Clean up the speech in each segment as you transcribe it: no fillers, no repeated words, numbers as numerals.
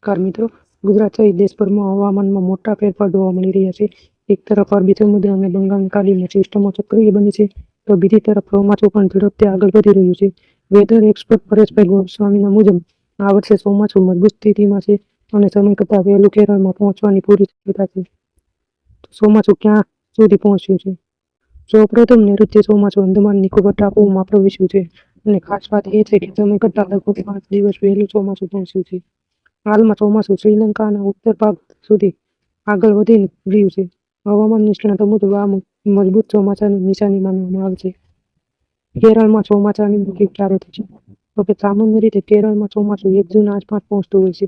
નમસ્કાર મિત્રો, ગુજરાત સહિત દેશભરમાં હવામાનમાં મોટા ફેરફાર જોવા મળી રહ્યા છે. એક તરફ અરબી સમુદ્ર અને બંગાળની ખાડીમાં સિસ્ટમો સક્રિય બની છે, તો બીજી તરફ ચોમાસું પણ ઝડપથી આગળ વધી રહ્યું છે. વેધર એક્સપર્ટ પરેશભાઈ ગોસ્વામીના મુજબ આ વર્ષે ચોમાસું મજબૂત સ્થિતિમાં છે અને સમય કરતાં વહેલું કેરળમાં પહોંચવાની પૂરી શક્યતા છે. ચોમાસું ક્યાં સુધી પહોંચ્યું છે? સૌપ્રથમ નૈઋત્ય ચોમાસું અંદમાન નિકોબાર ટાપુઓમાં પ્રવેશ્યું છે અને ખાસ વાત એ છે કે સમય કરતાં લગભગ 5 દિવસ વહેલું ચોમાસું પહોંચ્યું છે. હાલમાં ચોમાસું શ્રીલંકાના ઉત્તર ભાગ સુધી આગળ વધી રહ્યું છે. હવામાન નિષ્ણાતો મુજબ આ મજબૂત ચોમાસાની નિશાની માનવામાં આવે છે. કેરળમાં ચોમાસાની મોટી ચારો થઈ છે. તો કે સામાન્ય રીતે કેરળમાં ચોમાસું 1 જૂન આસપાસ પહોંચતું હોય છે,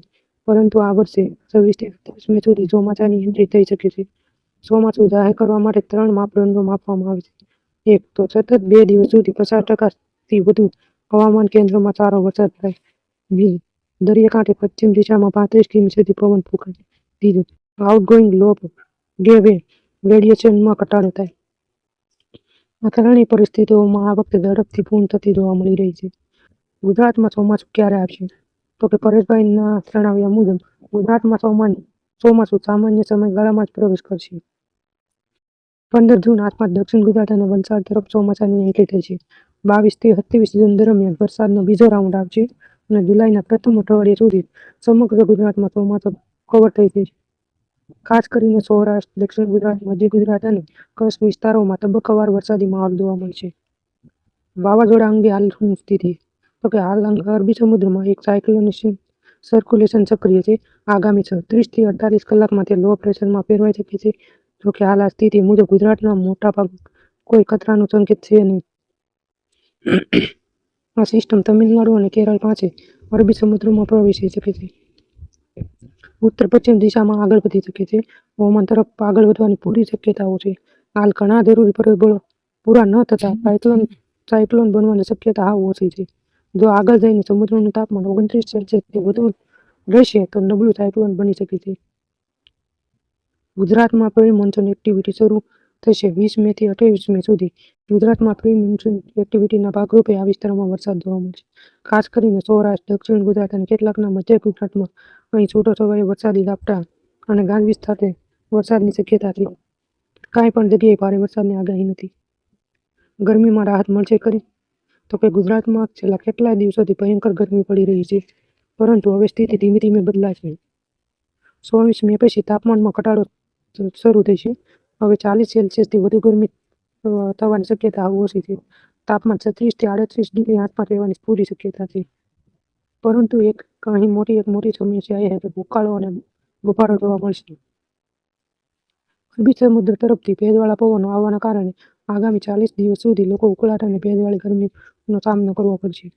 પરંતુ આ વર્ષે 26 થી 28 મે સુધી ચોમાસાની એન્ટ્રી થઈ શકે છે. ચોમાસું જાહેર કરવા માટે 3 માપદંડો માપવામાં આવે છે. એક તો સતત 2 દિવસ સુધી 50%થી વધુ હવામાન કેન્દ્રમાં સારો વરસાદ થાય. બીજું, દરિયાકાંઠે પશ્ચિમ દિશામાં 35 કિમી સુધી પવન ફૂંકાય. ત્રીજું, આઉટગોઈંગ લો ગેવે રેડિયેશનમાં ઘટાડો થાય. આ ત્રણેય પરિસ્થિતિઓમાં આ વખતે ઝડપથી પૂર્ણ થતી જોવા મળી રહી છે. ગુજરાતમાં ચોમાસું ક્યારે આવશે? તો કે પરેશભાઈના જણાવ્યા મુજબ ગુજરાતમાં ચોમાસું સામાન્ય સમયગાળામાં જ પ્રવેશ કરશે. 15 જૂન આસપાસ દક્ષિણ ગુજરાત અને વલસાડ તરફ ચોમાસાની એન્ટ્રી થઈ છે. 22 થી 27 જૂન દરમિયાન વરસાદનો બીજો રાઉન્ડ આવશે અને જુલાઈના પ્રથમ અઠવાડિયા સુધી સમગ્ર ગુજરાતમાં ચોમાસું કવર થઈ જશે. ખાસ કરીને સૌરાષ્ટ્ર, દક્ષિણ ગુજરાત, મધ્ય ગુજરાત અને કચ્છ વિસ્તારોમાં તબક્કાવાર વરસાદી માહોલ જોવા મળશે. વાવાઝોડા અંગે હાલ શું સ્થિતિ? તો કે હાલ અરબી સમુદ્રમાં એક સાયક્લોનિક સર્ક્યુલેશન સક્રિય છે. આગામી 36 થી 48 કલાકમાં તે લો પ્રેશરમાં ફેરવાઈ શકે છે. જો કે હાલ આ સ્થિતિ મુજબ ગુજરાતના મોટા ભાગ કોઈ ખતરાનો સંકેત છે નહીં. આ સિસ્ટમ તમિલનાડુ અને કેરળ પાસે અરબી સમુદ્રમાં પ્રવેશી શકે છે. ઉત્તર પશ્ચિમ દિશામાં આગળ વધી શકે છે. ઓમાન તરફ આગળ વધવાની પૂરી શક્યતાઓ છે. હાલ ઘણા જરૂરી પરિબળો પૂરા ન થતાં સાયક્લોન બનવાની શક્યતા હાવ ઓછી છે. જો આગળ જઈને સમુદ્રનું તાપમાન 29 સેલ્સિયસથી વધુ રહેશે તો નબળું સાયક્લોન બની શકે છે. ગુજરાતમાં પ્રી મોન્સૂન એક્ટિવિટી શરૂ થશે 20 મે થી 28 મે સુધી. ગુજરાતમાં પ્રી મોન્સૂન એક્ટિવિટીના ભાગરૂપે આ વિસ્તારોમાં વરસાદ જોવા મળશે. ખાસ કરીને સૌરાષ્ટ્ર, દક્ષિણ ગુજરાત અને કેટલાકના મધ્ય ગુજરાતમાં અહીં છૂટોછવાયા વરસાદી ઝાપટા અને ગાજવીજ સાથે વરસાદની શક્યતા છે. કાંઈ પણ જગ્યાએ ભારે વરસાદની આગાહી નથી. ગરમીમાં રાહત મળશે ખરી? તો કે ગુજરાતમાં છેલ્લા કેટલાય દિવસોથી ભયંકર ગરમી પડી રહી છે, પરંતુ હવે સ્થિતિ ધીમે ધીમે બદલાશે. 24 મે પછી તાપમાનમાં ઘટાડો શરૂ થશે. હવે 40 સેલ્સિયસથી વધુ ગરમી થવાની શક્યતા હાવ ઓછી છે. તાપમાન 36 થી 38 ડિગ્રી આસપાસ રહેવાની પૂરી શક્યતા છે. પરંતુ એક મોટી સમસ્યા એ છે કે ઉકાળો અને બફારો જોવા મળશે. અરબી સમુદ્ર તરફથી ભેજવાળા પવનો આવવાના કારણે આગામી 40 દિવસ સુધી લોકો ઉકળાટ અને ભેજવાળી ગરમીનો સામનો કરવો પડશે.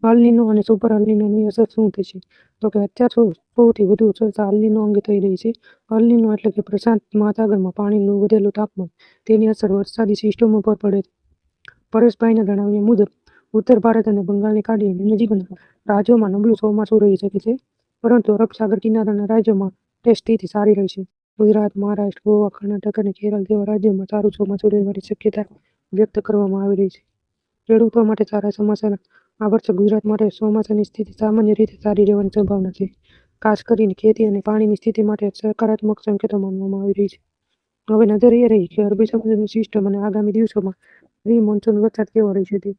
અલ નીનો અને સુપર અલ નીનોની અસર શું થશે? તો કે અત્યાર સૌથી વધુ ચર્ચા અલ નીનો અંગે થઈ રહી છે. અલ નીનો એટલે કે પ્રશાંત મહાસાગરમાં પાણીનું વધેલું તાપમાન. તેની અસર વરસાદી સિસ્ટમો પર પડે છે. પરેશભાઈના જણાવ્યા મુજબ ઉત્તર ભારત અને બંગાળની ખાડીની નજીકના રાજ્યોમાં નબળું ચોમાસું રહી શકે છે, પરંતુ અરબ સાગર કિનારાના રાજ્યોમાં તે સ્થિતિ સારી રહેશે. ગુજરાત, મહારાષ્ટ્ર, ગોવા, કર્ણાટક અને કેરળ જેવા રાજ્યોમાં સારું ચોમાસું રહેવાની શક્યતા વ્યક્ત કરવામાં આવી રહી છે. ખેડૂતો માટે સારા સમાચાર. આ વર્ષે ગુજરાત માટે ચોમાસાની સ્થિતિ સામાન્ય રીતે સારી રહેવાની સંભાવના છે. ખાસ કરીને ખેતી અને પાણીની સ્થિતિ માટે સકારાત્મક સંકેતો માનવામાં આવી રહી છે. હવે નજર એ રહી કે અરબી સમુદ્રની સિસ્ટમ અને આગામી દિવસોમાં પ્રી મોન્સૂન વરસાદ કેવો રહેશે તે.